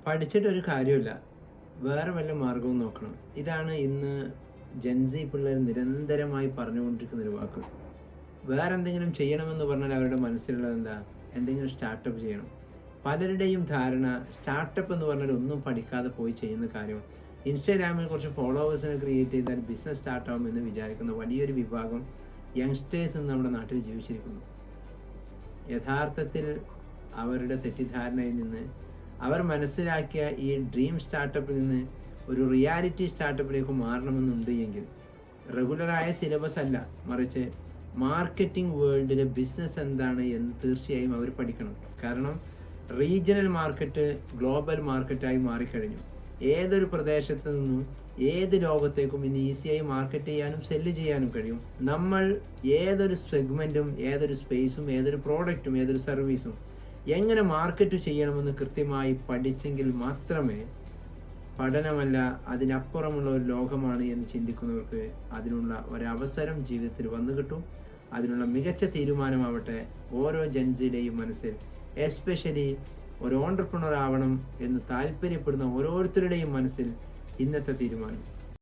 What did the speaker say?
പഠിച്ചിട്ടൊരു കാര്യമില്ല, വേറെ വല്ല മാർഗവും നോക്കണം. ഇതാണ് ഇന്ന് ജെൻസി പിള്ളേർ നിരന്തരമായി പറഞ്ഞുകൊണ്ടിരിക്കുന്ന ഒരു വാക്ക്. വേറെ എന്തെങ്കിലും ചെയ്യണമെന്ന് പറഞ്ഞാൽ അവരുടെ മനസ്സിലുള്ളത് എന്താ? എന്തെങ്കിലും സ്റ്റാർട്ടപ്പ് ചെയ്യണം. പലരുടെയും ധാരണ സ്റ്റാർട്ടപ്പ് എന്ന് പറഞ്ഞാൽ ഒന്നും പഠിക്കാതെ പോയി ചെയ്യുന്ന കാര്യം, ഇൻസ്റ്റാഗ്രാമിൽ കുറച്ച് ഫോളോവേഴ്സിനെ ക്രിയേറ്റ് ചെയ്താൽ ബിസിനസ് സ്റ്റാർട്ടാവും എന്ന് വിചാരിക്കുന്ന വലിയൊരു വിഭാഗം യങ്സ്റ്റേഴ്സ് നമ്മുടെ നാട്ടിൽ ജീവിച്ചിരിക്കുന്നു. യഥാർത്ഥത്തിൽ അവരുടെ തെറ്റിദ്ധാരണയിൽ നിന്ന് അവർ മനസ്സിലാക്കിയ ഈ ഡ്രീം സ്റ്റാർട്ടപ്പിൽ നിന്ന് ഒരു റിയാലിറ്റി സ്റ്റാർട്ടപ്പിലേക്ക് മാറണമെന്നുണ്ട് എങ്കിൽ റെഗുലറായ സിലബസ് അല്ല, മറിച്ച് മാർക്കറ്റിംഗ് വേൾഡിലെ ബിസിനസ് എന്താണ് എന്ന് തീർച്ചയായും അവർ പഠിക്കണം. കാരണം റീജിയണൽ മാർക്കറ്റ് ഗ്ലോബൽ മാർക്കറ്റായി മാറിക്കഴിഞ്ഞു. ഏതൊരു പ്രദേശത്ത് നിന്നും ഏത് ലോകത്തേക്കും ഇന്ന് ഈസിയായി മാർക്കറ്റ് ചെയ്യാനും സെല്ല് ചെയ്യാനും കഴിയും. നമ്മൾ ഏതൊരു സെഗ്മെൻറ്റും ഏതൊരു സ്പേസും ഏതൊരു പ്രോഡക്റ്റും ഏതൊരു സർവീസും എങ്ങനെ മാർക്കറ്റ് ചെയ്യണമെന്ന് കൃത്യമായി പഠിച്ചെങ്കിൽ മാത്രമേ പഠനമല്ല അതിനപ്പുറമുള്ള ഒരു ലോകമാണ് എന്ന് ചിന്തിക്കുന്നവർക്ക് അതിനുള്ള ഒരവസരം ജീവിതത്തിൽ വന്നു കിട്ടും. അതിനുള്ള മികച്ച തീരുമാനമാവട്ടെ ഓരോ ജെൻസിയുടെയും മനസ്സിൽ, എസ്പെഷ്യലി ഒരു ഓൺട്രപ്രണർ ആവണം എന്ന് താല്പര്യപ്പെടുന്ന ഓരോരുത്തരുടെയും മനസ്സിൽ ഇന്നത്തെ തീരുമാനം.